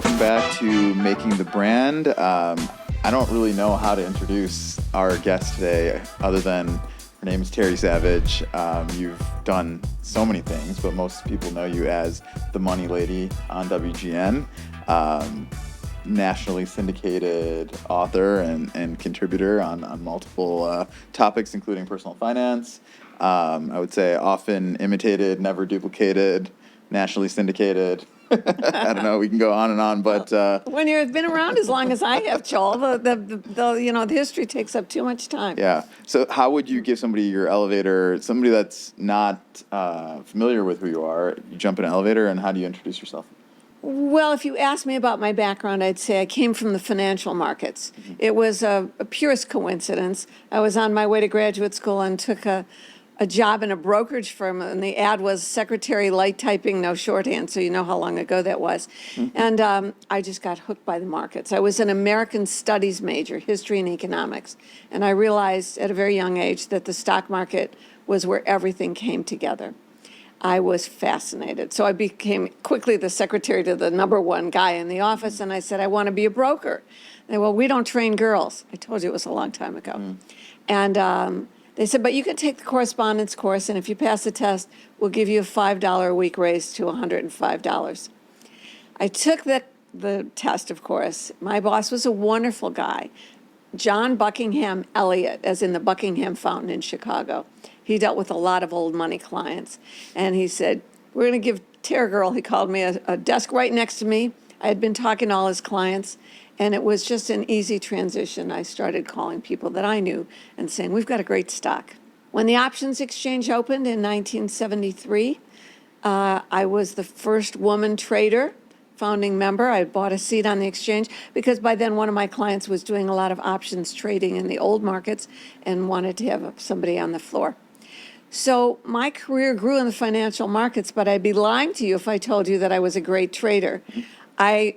Welcome back to Making the Brand. I don't really know how to introduce our guest today other than her name is Terry Savage. You've done so many things, but most people know you as the Money Lady on WGN. Nationally syndicated author and contributor on multiple topics, including personal finance. I would say often imitated, never duplicated, nationally syndicated. I don't know. We can go on and on, but when you've been around as long as I have, Joel, the history takes up too much time. Yeah. So, how would you give somebody your elevator? Somebody that's not familiar with who you are, you jump in an elevator, and how do you introduce yourself? Well, if you ask me about my background, I'd say I came from the financial markets. Mm-hmm. It was a purest coincidence. I was on my way to graduate school and took a job in a brokerage firm, and the ad was secretary, light typing, no shorthand, so you know how long ago that was. Mm-hmm. And I just got hooked by the markets. I was an American studies major, history and economics, and I realized at a very young age that the stock market was where everything came together. I was fascinated. So I became quickly the secretary to the number one guy in the office, and I said, I want to be a broker. They said, well, we don't train girls. I told you it was a long time ago. Mm. And they said, but you can take the correspondence course, and if you pass the test, we'll give you a $5 a week raise to $105. I took the test, of course. My boss was a wonderful guy, John Buckingham Elliott, as in the Buckingham Fountain in Chicago. He dealt with a lot of old money clients. And he said, we're going to give Terry Girl, he called me, a desk right next to me. I had been talking to all his clients, and it was just an easy transition. I started calling people that I knew and saying, we've got a great stock. When the options exchange opened in 1973, I was the first woman trader, founding member. I bought a seat on the exchange because by then one of my clients was doing a lot of options trading in the old markets and wanted to have somebody on the floor. So my career grew in the financial markets, but I'd be lying to you if I told you that I was a great trader. I'd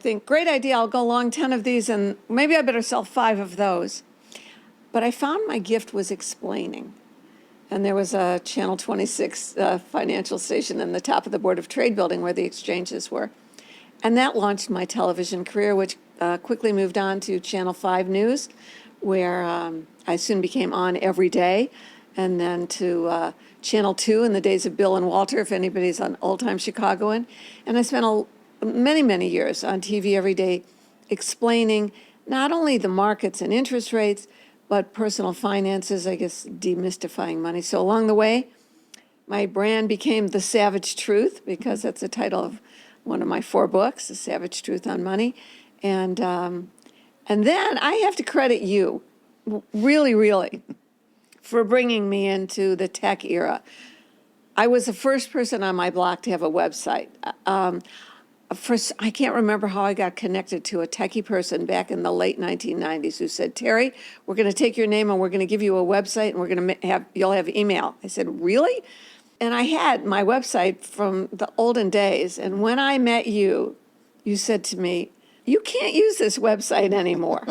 think, great idea, I'll go long 10 of these and maybe I better sell 5 of those. But I found my gift was explaining. And there was a Channel 26 financial station in the top of the Board of Trade building where the exchanges were. And that launched my television career, which quickly moved on to Channel 5 News, where I soon became on every day. And then to Channel 2 in the days of Bill and Walter, if anybody's an old-time Chicagoan. And I spent many, many years on TV every day explaining not only the markets and interest rates, but personal finances, I guess, demystifying money. So along the way, my brand became The Savage Truth, because that's the title of one of my 4 books, The Savage Truth on Money. And then I have to credit you, really, really, for bringing me into the tech era. I was the first person on my block to have a website. First, I can't remember how I got connected to a techie person back in the late 1990s who said, Terry, we're going to take your name and we're going to give you a website and we're going to you'll have email. I said, really? And I had my website from the olden days. And when I met you, you said to me, you can't use this website anymore.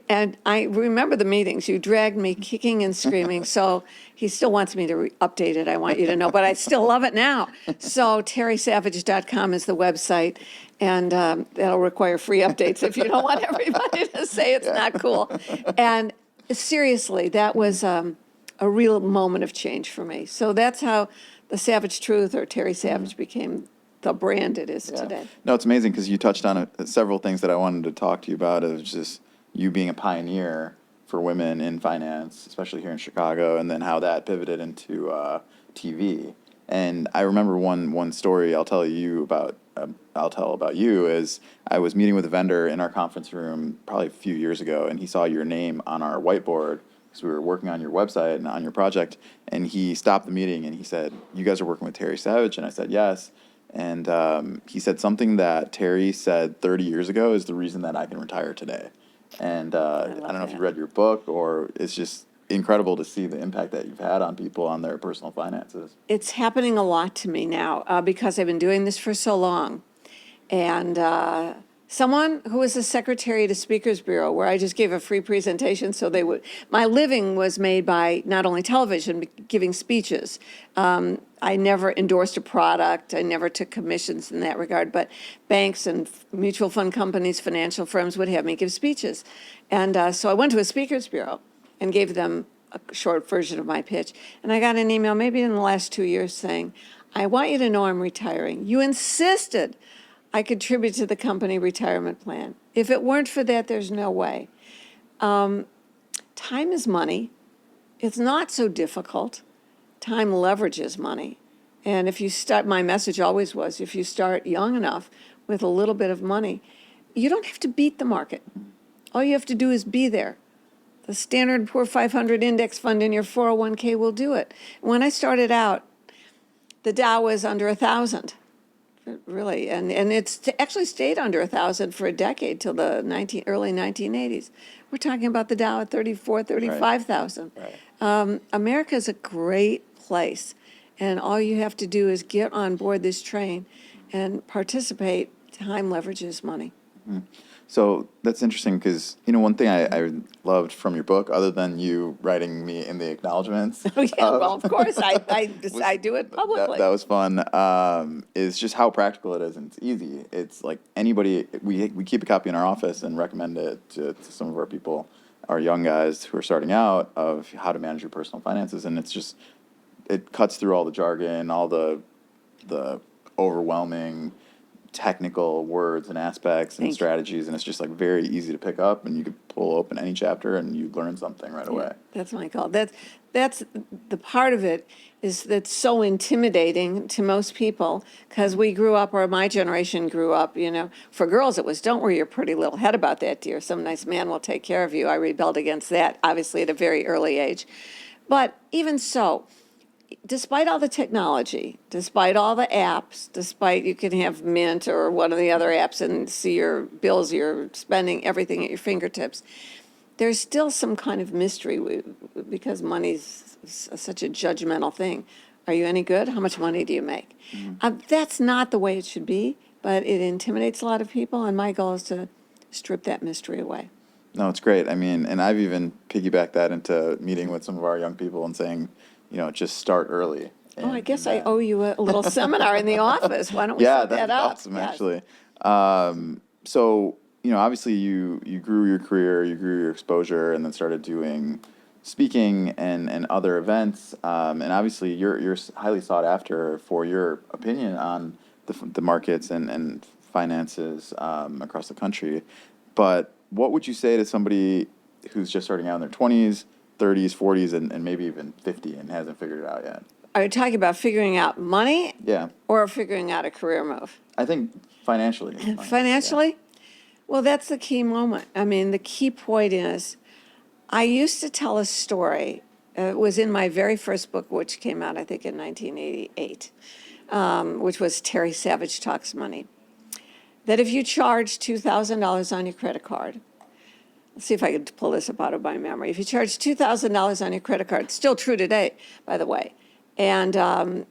And I remember the meetings. You dragged me kicking and screaming. So he still wants me to update it, I want you to know. But I still love it now. So terrysavage.com is the website. And that'll require free updates if you don't want everybody to say it's not cool. And seriously, that was a real moment of change for me. So that's how The Savage Truth or Terry Savage became the brand it is today. No, it's amazing because you touched on several things that I wanted to talk to you about. It was just you being a pioneer for women in finance, especially here in Chicago, and then how that pivoted into TV. And I remember one story I'll tell about you is I was meeting with a vendor in our conference room probably a few years ago, and he saw your name on our whiteboard because we were working on your website and on your project, and he stopped the meeting and he said, you guys are working with Terry Savage? And I said, yes. And he said something that Terry said 30 years ago is the reason that I can retire today. And I don't know if you read your book, or it's just incredible to see the impact that you've had on people on their personal finances. It's happening a lot to me now because I've been doing this for so long. And Someone who was a secretary at a speakers bureau where I just gave a free presentation so they would, my living was made by not only television, but giving speeches. I never endorsed a product. I never took commissions in that regard, but banks and mutual fund companies, financial firms would have me give speeches. And so I went to a speakers bureau and gave them a short version of my pitch. And I got an email maybe in the last 2 years saying, I want you to know I'm retiring. You insisted I contribute to the company retirement plan. If it weren't for that, there's no way. Time is money. It's not so difficult. Time leverages money. And if you start, my message always was, if you start young enough with a little bit of money, you don't have to beat the market. All you have to do is be there. The Standard & Poor 500 index fund in your 401k will do it. When I started out, the Dow was under 1,000. Really, and it's actually stayed under 1,000 for a decade till the early 1980s. We're talking about the Dow at 34, 35,000. Right. America is a great place, and all you have to do is get on board this train and participate. Time leverages money. So that's interesting because, one thing I loved from your book, other than you writing me in the acknowledgments. Oh, yeah, well, of course, I do it publicly. That was fun, is just how practical it is and it's easy. It's like anybody, we keep a copy in our office and recommend it to some of our people, our young guys who are starting out, of how to manage your personal finances. And it's just, it cuts through all the jargon, all the overwhelming technical words and aspects and Thank you. strategies, and it's just like very easy to pick up, and you could pull open any chapter and you learn something right away. That's my call. That's the part of it is that's so intimidating to most people because we grew up, or my generation grew up, for girls it was, don't worry your pretty little head about that, dear. Some nice man will take care of you. I rebelled against that, obviously, at a very early age. But even so, despite all the technology, despite all the apps, despite you can have Mint or one of the other apps and see your bills, your spending, everything at your fingertips, there's still some kind of mystery because money's such a judgmental thing. Are you any good? How much money do you make? That's not the way it should be, but it intimidates a lot of people, and my goal is to strip that mystery away. No, it's great. I mean, and I've even piggybacked that into meeting with some of our young people and saying, just start early. Oh, I guess I owe you a little seminar in the office. Why don't we Yeah, set that that'd be up? awesome, Yes. actually. So, obviously you grew your career, you grew your exposure, and then started doing speaking and other events. And obviously you're highly sought after for your opinion on the markets and finances across the country. But what would you say to somebody who's just starting out in their 20s, 30s, 40s, and maybe even 50 and hasn't figured it out yet? Are you talking about figuring out money Yeah, or figuring out a career move? I think financially. Financially? Well, that's the key moment. I mean, the key point is I used to tell a story. It was in my very first book, which came out, I think, in 1988, which was Terry Savage Talks Money. That if you charge $2,000 on your credit card, let's see if I can pull this up out of my memory. If you charge $2,000 on your credit card, it's still true today, by the way, and I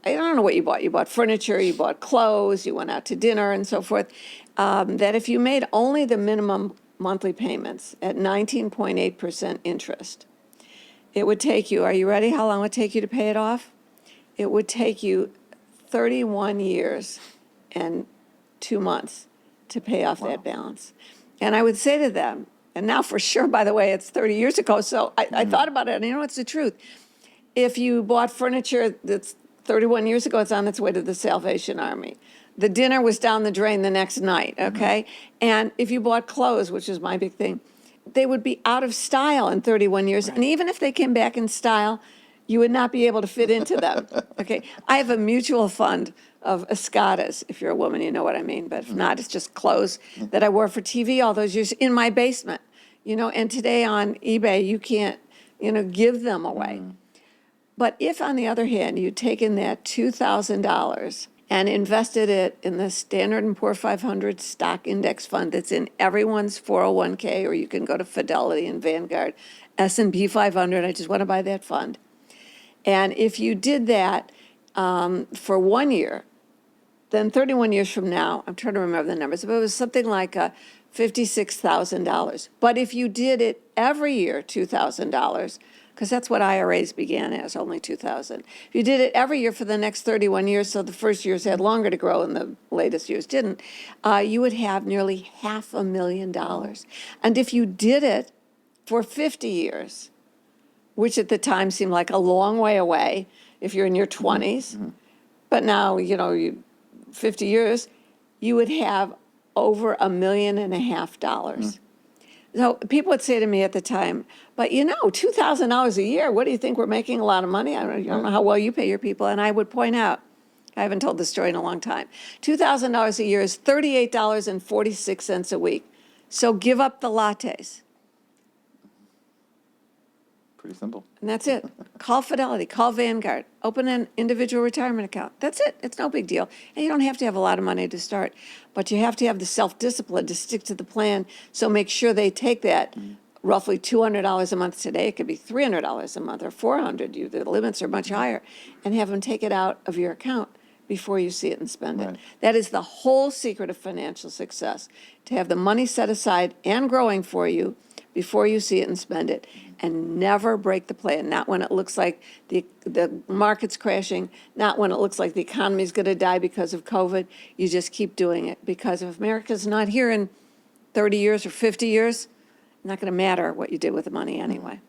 don't know what you bought. You bought furniture, you bought clothes, you went out to dinner and so forth, that if you made only the minimum monthly payments at 19.8% interest, it would take you, are you ready? How long would it take you to pay it off? It would take you 31 years and 2 months to pay off that balance. And I would say to them, and now for sure, by the way, it's 30 years ago, so I thought about it, and it's the truth. If you bought furniture that's 31 years ago, it's on its way to the Salvation Army. The dinner was down the drain the next night, okay? And if you bought clothes, which is my big thing, they would be out of style in 31 years. And even if they came back in style, you would not be able to fit into them, okay? I have a mutual fund of Escadas. If you're a woman, you know what I mean. But if not, it's just clothes that I wore for TV all those years in my basement, and today on eBay, you can't, give them away. But if, on the other hand, you'd taken that $2,000 and invested it in the Standard & Poor 500 stock index fund that's in everyone's 401k, or you can go to Fidelity and Vanguard, S&P 500, I just want to buy that fund. And if you did that for 1 year, then 31 years from now, I'm trying to remember the numbers, but it was something like $56,000. But if you did it every year, $2,000, because that's what IRAs began as, only 2,000. If you did it every year for the next 31 years, so the first years had longer to grow and the latest years didn't, you would have nearly $500,000. And if you did it for 50 years, which at the time seemed like a long way away if you're in your 20s, but now, 50 years, you would have over $1.5 million. So people would say to me at the time, but $2,000 a year, what do you think? We're making a lot of money. I don't know how well you pay your people. And I would point out, I haven't told this story in a long time, $2,000 a year is $38.46 a week. So give up the lattes. Pretty simple. And that's it. Call Fidelity, call Vanguard, open an individual retirement account. That's it. It's no big deal. And you don't have to have a lot of money to start, but you have to have the self-discipline to stick to the plan. So make sure they take that roughly $200 a month today. It could be $300 a month or $400. The limits are much higher, and have them take it out of your account before you see it and spend it. That is the whole secret of financial success, to have the money set aside and growing for you before you see it and spend it, and never break the plan. Not when it looks like the market's crashing, not when it looks like the economy's going to die because of COVID. You just keep doing it, because if America's not here in 30 years or 50 years, it's not going to matter what you did with the money anyway.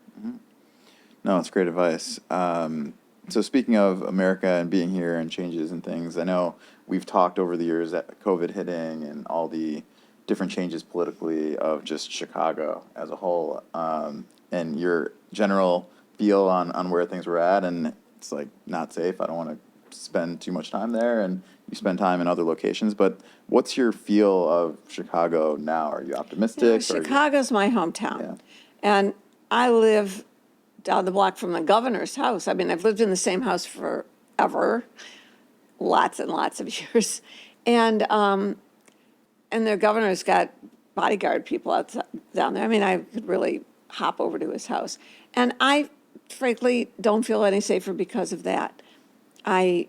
No, it's great advice. So speaking of America and being here and changes and things, I know we've talked over the years that COVID hitting and all the different changes politically of just Chicago as a whole, and your general feel on where things were at, and it's like not safe. I don't want to spend too much time there, and you spend time in other locations. But what's your feel of Chicago now? Are you optimistic? Chicago's my hometown, Yeah. and I live down the block from the governor's house. I mean, I've lived in the same house forever, lots and lots of years, and their governor's got bodyguard people down there. I mean, I could really hop over to his house. And I, frankly, don't feel any safer because of that. I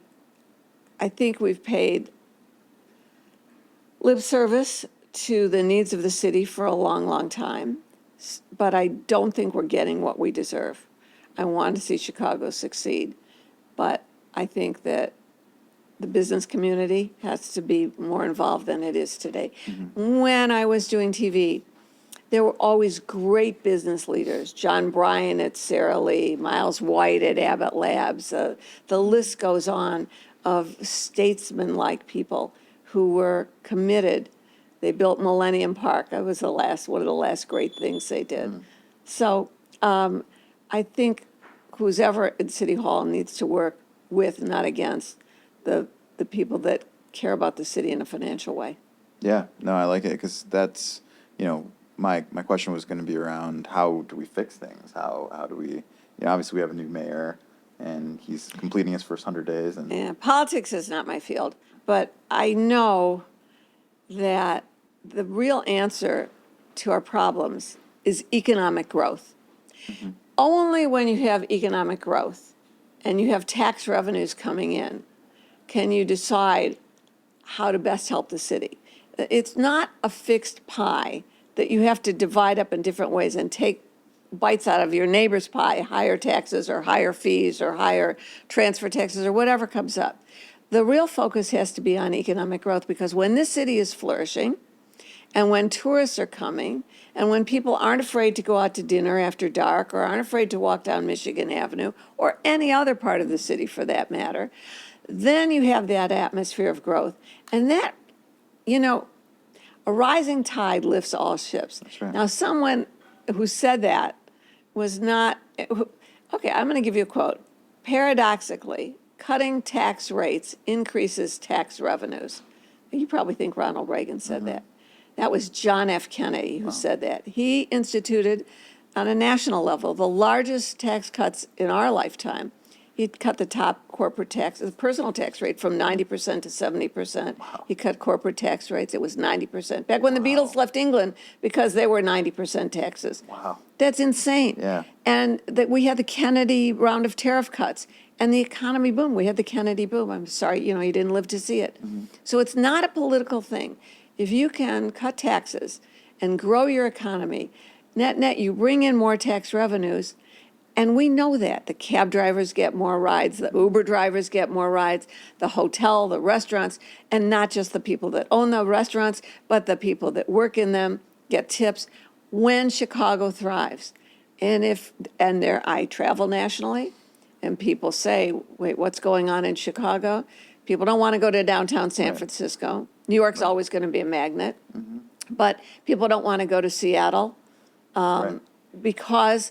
think we've paid lip service to the needs of the city for a long, long time, but I don't think we're getting what we deserve. I want to see Chicago succeed, but I think that the business community has to be more involved than it is today. When I was doing TV, there were always great business leaders. John Bryan at Sara Lee, Miles White at Abbott Labs. The list goes on of statesman-like people who were committed. They built Millennium Park. That was one of the last great things they did. So I think who's ever in City Hall needs to work with, not against, the people that care about the city in a financial way. Yeah, no, I like it, because that's, my question was going to be around how do we fix things? How do we, obviously we have a new mayor, and he's completing his first 100 days. And Yeah, politics is not my field, but I know that the real answer to our problems is economic growth. Only when you have economic growth and you have tax revenues coming in can you decide how to best help the city. It's not a fixed pie that you have to divide up in different ways and take bites out of your neighbor's pie, higher taxes or higher fees or higher transfer taxes or whatever comes up. The real focus has to be on economic growth, because when this city is flourishing and when tourists are coming and when people aren't afraid to go out to dinner after dark or aren't afraid to walk down Michigan Avenue or any other part of the city for that matter, then you have that atmosphere of growth. And that, a rising tide lifts all ships. That's right. Now, someone who said that was not, okay, I'm going to give you a quote. Paradoxically, cutting tax rates increases tax revenues. You probably think Ronald Reagan said that. That was John F. Kennedy who said that. He instituted, on a national level, the largest tax cuts in our lifetime. He cut the top corporate tax, the personal tax rate from 90% to 70%. He cut corporate tax rates. It was 90%. Back when the Beatles left England because they were 90% taxes. Wow. That's insane. Yeah. And that we had the Kennedy round of tariff cuts and the economy boom. We had the Kennedy boom. I'm sorry, you didn't live to see it. So it's not a political thing. If you can cut taxes and grow your economy, net, you bring in more tax revenues. And we know that. The cab drivers get more rides, the Uber drivers get more rides, the hotel, the restaurants, and not just the people that own the restaurants, but the people that work in them get tips when Chicago thrives. I travel nationally, and people say, wait, what's going on in Chicago? People don't want to go to downtown San Francisco. New York's always going to be a magnet, but people don't want to go to Seattle Right. because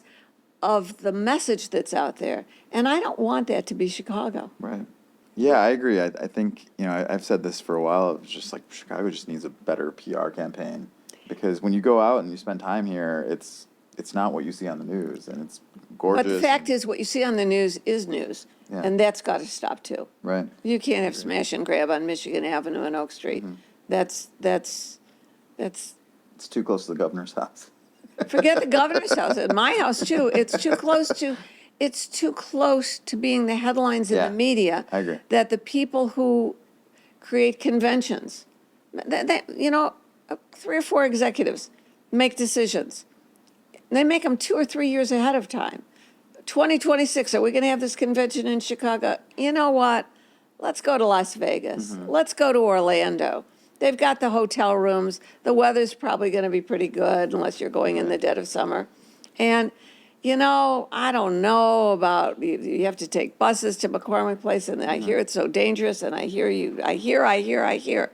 of the message that's out there. And I don't want that to be Chicago. Right. Yeah, I agree. I think, I've said this for a while. It's just like Chicago just needs a better PR campaign, because when you go out and you spend time here, it's not what you see on the news, and it's gorgeous. But the fact is, what you see on the news is news, Yeah. and that's got to stop too. Right. You can't have smash and grab on Michigan Avenue and Oak Street. That's It's too close to the governor's house. forget the governor's house. At my house too. It's too close to being the headlines in Yeah, the media. I agree. That the people who create conventions, that 3 or 4 executives make decisions. They make them 2 or 3 years ahead of time. 2026, are we going to have this convention in Chicago? You know what? Let's go to Las Vegas. Let's go to Orlando. They've got the hotel rooms. The weather's probably going to be pretty good unless you're going in the dead of summer. And, I don't know about, you have to take buses to McCormick Place, and I hear it's so dangerous, and I hear.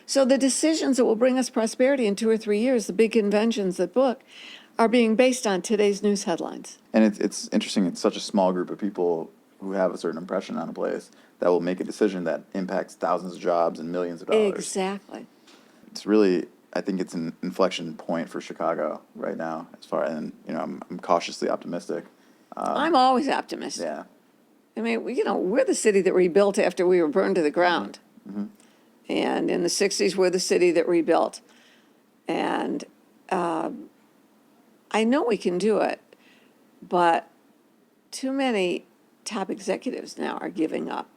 So the decisions that will bring us prosperity in 2 or 3 years, the big conventions that book, are being based on today's news headlines. And it's interesting. It's such a small group of people who have a certain impression on a place that will make a decision that impacts thousands of jobs and millions of dollars. Exactly. It's really, I think it's an inflection point for Chicago right now, and I'm cautiously optimistic. I'm always optimistic. Yeah. I mean, we're the city that rebuilt after we were burned to the ground. And in the 60s, we're the city that rebuilt. And I know we can do it, but too many top executives now are giving up.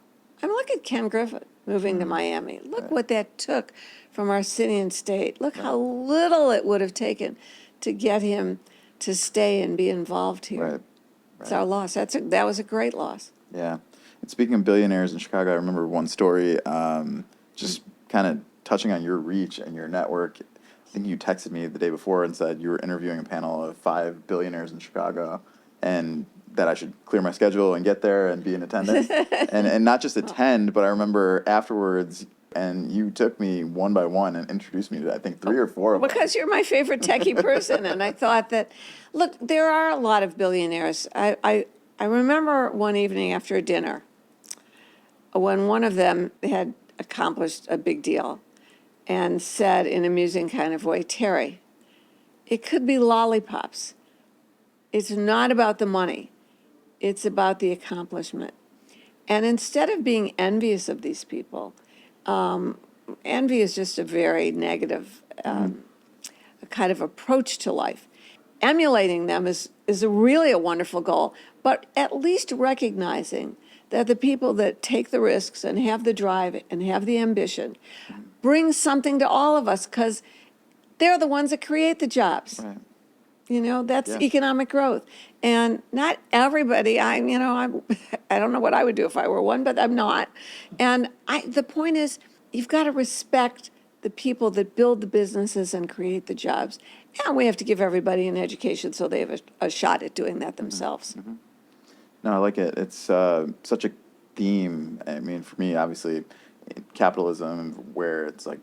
I mean, look at Ken Griffin moving to Miami. Look what that took from our city and state. Look how little it would have taken to get him to stay and be involved here. Right. It's our loss. That was a great loss. Yeah. And speaking of billionaires in Chicago, I remember one story, just kind of touching on your reach and your network. I think you texted me the day before and said you were interviewing a panel of 5 billionaires in Chicago, and that I should clear my schedule and get there and be in attendance. and not just attend, but I remember afterwards, and you took me one by one and introduced me to, I think, 3 or 4 of them. Because you're my favorite techie person, and I thought that, look, there are a lot of billionaires. I remember one evening after a dinner when one of them had accomplished a big deal and said in an amusing kind of way, Terry, it could be lollipops. It's not about the money. It's about the accomplishment. And instead of being envious of these people, envy is just a very negative kind of approach to life. Emulating them is really a wonderful goal, but at least recognizing that the people that take the risks and have the drive and have the ambition bring something to all of us, because they're the ones that create the jobs. Right. That's Yeah. economic growth. And not everybody, I don't know what I would do if I were one, but I'm not. And the point is, you've got to respect the people that build the businesses and create the jobs. And we have to give everybody an education so they have a shot at doing that themselves. No, I like it. It's such a theme. I mean, for me, obviously, capitalism, where it's like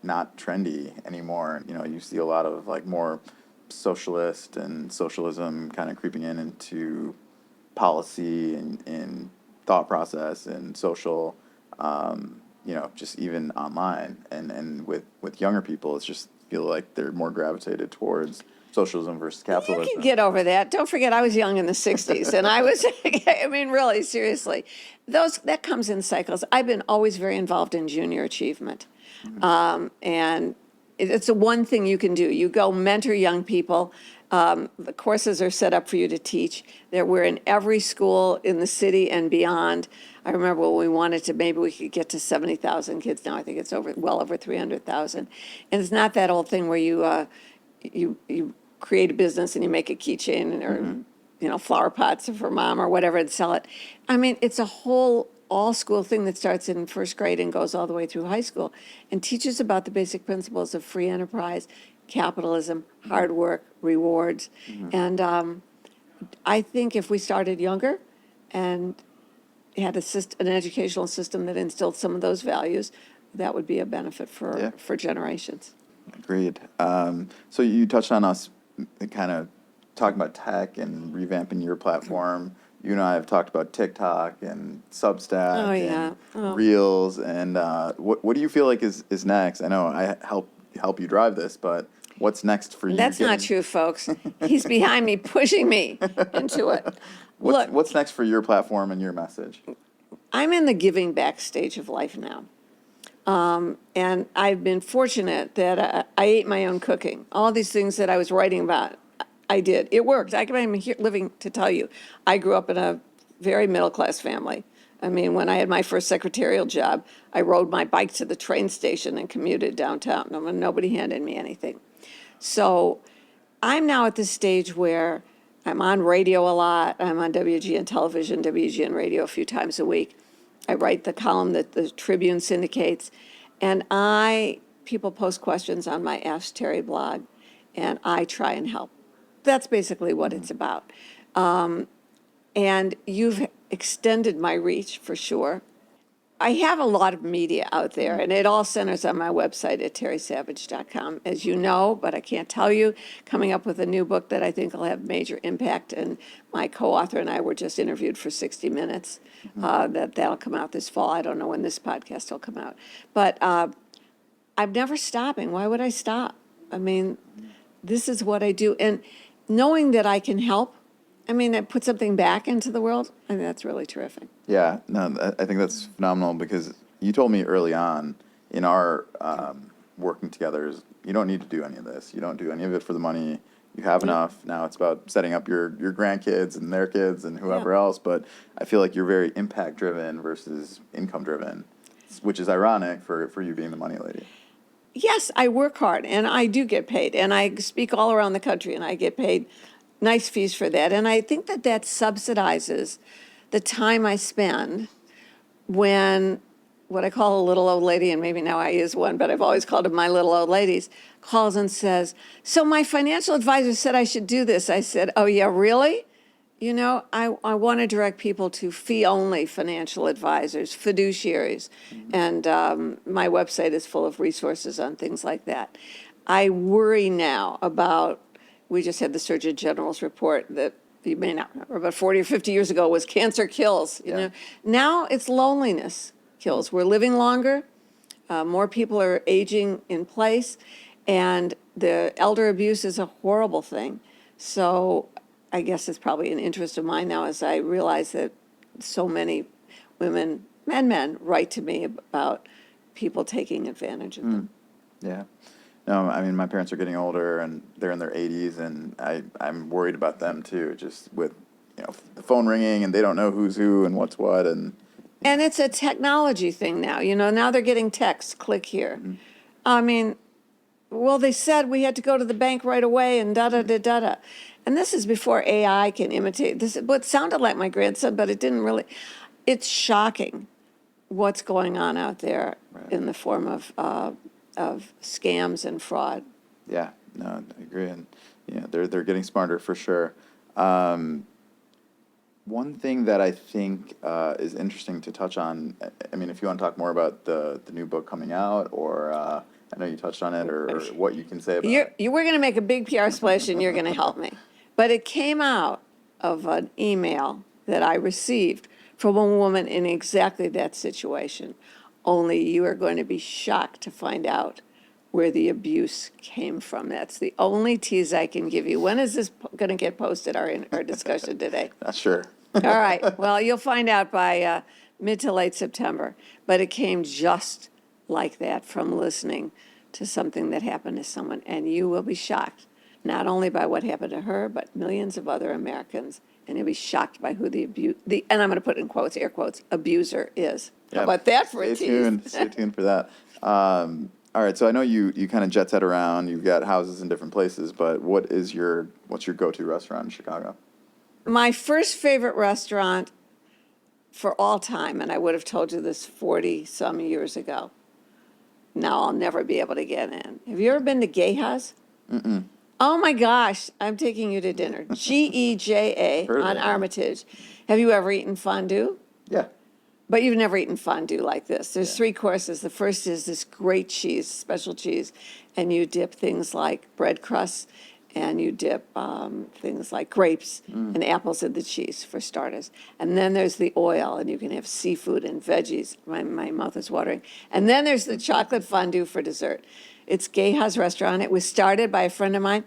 not trendy anymore. You see a lot of like more socialist and socialism kind of creeping into policy and thought process and social, just even online. And with younger people, it's just feel like they're more gravitated towards socialism versus You capitalism. can get over that. Don't forget, I was young in the 60s, and I was, I mean, really, seriously. That comes in cycles. I've been always very involved in junior achievement. And it's the one thing you can do. You go mentor young people. The courses are set up for you to teach. We're in every school in the city and beyond. I remember when we wanted to, maybe we could get to 70,000 kids. Now I think it's well over 300,000. And it's not that old thing where you create a business and you make a keychain or flower pots for mom or whatever and sell it. I mean, it's a whole all school thing that starts in first grade and goes all the way through high school and teaches about the basic principles of free enterprise, capitalism, hard work, rewards. And I think if we started younger and had an educational system that instilled some of those values, that would be a benefit for generations. Agreed. So you touched on us kind of talking about tech and revamping your platform. You and I have talked about TikTok and Substack Oh, yeah. and Reels. And what do you feel like is next? I know I help you drive this, but what's next for you? That's not true, folks. He's behind me, pushing me into it. Look, What's next for your platform and your message? I'm in the giving back stage of life now. And I've been fortunate that I ate my own cooking. All these things that I was writing about, I did. It worked. I'm here living to tell you. I grew up in a very middle-class family. I mean, when I had my first secretarial job, I rode my bike to the train station and commuted downtown. Nobody handed me anything. So I'm now at this stage where I'm on radio a lot. I'm on WGN television, WGN radio a few times a week. I write the column that the Tribune syndicates, and people post questions on my Ask Terry blog, and I try and help. That's basically what it's about. And you've extended my reach for sure. I have a lot of media out there, and it all centers on my website at terrysavage.com, as you know, but I can't tell you. Coming up with a new book that I think will have major impact, and my co-author and I were just interviewed for 60 Minutes. That'll come out this fall. I don't know when this podcast will come out. But I'm never stopping. Why would I stop? I mean, this is what I do. And knowing that I can help, I mean, I put something back into the world, I mean, that's really terrific. Yeah, no, I think that's phenomenal because you told me early on in our working together is you don't need to do any of this. You don't do any of it for the money. You have enough. Now it's about setting up your grandkids and their kids and whoever else. But I feel like you're very impact driven versus income driven, which is ironic for you being the money lady. Yes, I work hard and I do get paid, and I speak all around the country and I get paid nice fees for that. And I think that subsidizes the time I spend when what I call a little old lady, and maybe now I is one, but I've always called them my little old ladies, calls and says, so my financial advisor said I should do this. I said, oh yeah, really? You know, I want to direct people to fee-only financial advisors, fiduciaries, and my website is full of resources on things like that. I worry now about, we just had the Surgeon General's report that you may not remember, but 40 or 50 years ago was cancer kills. You know, now it's loneliness kills. We're living longer. More people are aging in place, and the elder abuse is a horrible thing. So I guess it's probably an interest of mine now as I realize that so many women and men write to me about people taking advantage of them. Yeah. No, I mean, my parents are getting older and they're in their 80s, and I'm worried about them too, just with, the phone ringing and they don't know who's who and what's what. And it's a technology thing now. Now they're getting texts, click here. I mean, well, they said we had to go to the bank right away and da-da-da-da-da. And this is before AI can imitate. This what sounded like my grandson, but it didn't really. It's shocking what's going on out there in the form of scams and fraud. Yeah, no, I agree. And, they're getting smarter for sure. One thing that I think is interesting to touch on, I mean, if you want to talk more about the new book coming out, or I know you touched on it, or what you can say about it. We're going to make a big PR splash, and you're going to help me. But it came out of an email that I received from a woman in exactly that situation. Only you are going to be shocked to find out where the abuse came from. That's the only tease I can give you. When is this going to get posted, our discussion today? Not sure. All right, well, you'll find out by mid to late September. But it came just like that from listening to something that happened to someone. And you will be shocked, not only by what happened to her, but millions of other Americans. And you'll be shocked by who and I'm going to put in quotes, air quotes, abuser is. How about that for a tease? Stay tuned for that. All right, so I know you kind of jet set around. You've got houses in different places, but what's your go-to restaurant in Chicago? My first favorite restaurant for all time, and I would have told you this 40-some years ago. Now I'll never be able to get in. Have you ever been to Geha's? Mm-mm. Oh my gosh, I'm taking you to dinner. Geja on Armitage. Have you ever eaten fondue? Yeah. But you've never eaten fondue like this. There's 3 courses. The first is this great cheese, special cheese, and you dip things like bread crusts, and you dip things like grapes and apples in the cheese for starters. And then there's the oil, and you can have seafood and veggies. My mouth is watering. And then there's the chocolate fondue for dessert. It's Geha's restaurant. It was started by a friend of mine.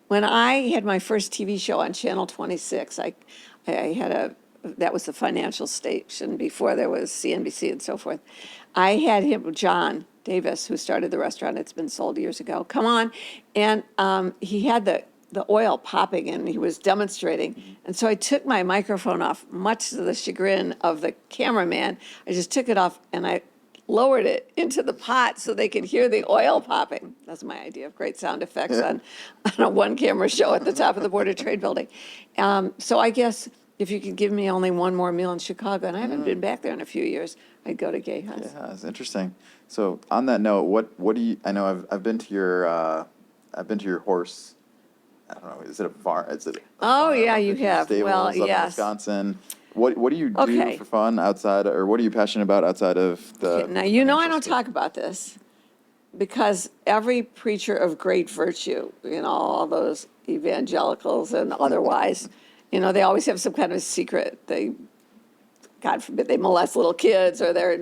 When I had my first TV show on Channel 26, I had that was the financial station before there was CNBC and so forth. I had him, John Davis, who started the restaurant. It's been sold years ago. Come on. And he had the oil popping and he was demonstrating. And so I took my microphone off, much to the chagrin of the cameraman. I just took it off and I lowered it into the pot so they could hear the oil popping. That's my idea of great sound effects on a one-camera show at the top of the Board of Trade building. So I guess if you could give me only one more meal in Chicago, and I haven't been back there in a few years, I'd go to Geha's. Yeah, it's interesting. So on that note, what do you? I know I've been to your horse. I don't know. Is it a farm? Is it? Oh yeah, you have. Stables Well, up in yes. Wisconsin. What do you do for fun outside, or what are you passionate about outside of the? Okay, now you know I don't talk about this because every preacher of great virtue, all those evangelicals and otherwise. They always have some kind of secret. God forbid, they molest little kids or they're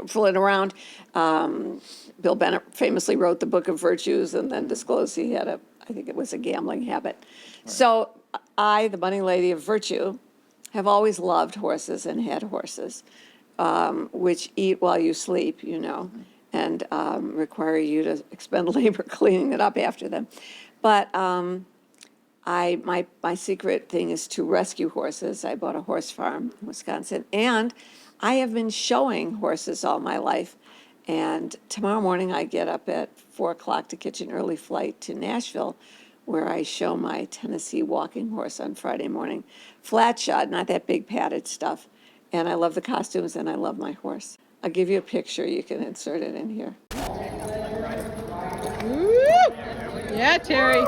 fooling around. Bill Bennett famously wrote the Book of Virtues and then disclosed he had I think it was a gambling habit. Right. So I, the money lady of virtue, have always loved horses and had horses, which eat while you sleep, and require you to expend labor cleaning it up after them. But my secret thing is to rescue horses. I bought a horse farm in Wisconsin, and I have been showing horses all my life. And tomorrow morning I get up at 4:00 to catch an early flight to Nashville, where I show my Tennessee walking horse on Friday morning. Flat shod, not that big padded stuff. And I love the costumes and I love my horse. I'll give you a picture. You can insert it in here. Woo! Yeah, Terry.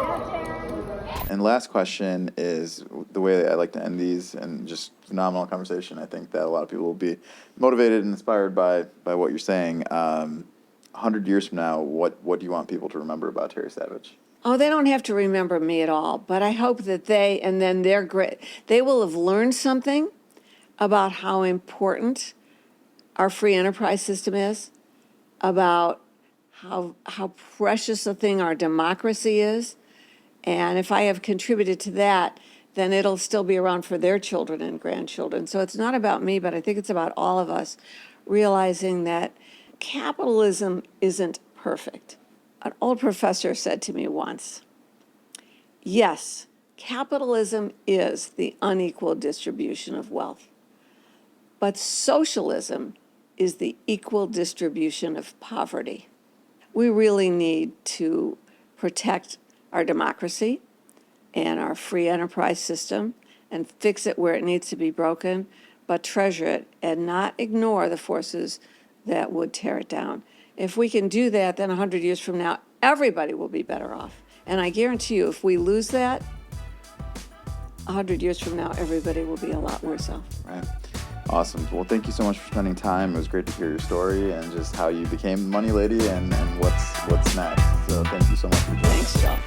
And last question is the way that I like to end these, and just phenomenal conversation. I think that a lot of people will be motivated and inspired by what you're saying. 100 years from now, what do you want people to remember about Terry Savage? Oh, they don't have to remember me at all, but I hope that they will have learned something about how important our free enterprise system is, about how precious a thing our democracy is. And if I have contributed to that, then it'll still be around for their children and grandchildren. So it's not about me, but I think it's about all of us realizing that capitalism isn't perfect. An old professor said to me once, yes, capitalism is the unequal distribution of wealth, but socialism is the equal distribution of poverty. We really need to protect our democracy and our free enterprise system and fix it where it needs to be broken, but treasure it and not ignore the forces that would tear it down. If we can do that, then 100 years from now, everybody will be better off. And I guarantee you, if we lose that, 100 years from now, everybody will be a lot worse off. Right. Awesome. Well, thank you so much for spending time. It was great to hear your story and just how you became Money Lady and what's next. So thank you so much for joining us. Thanks, Joe.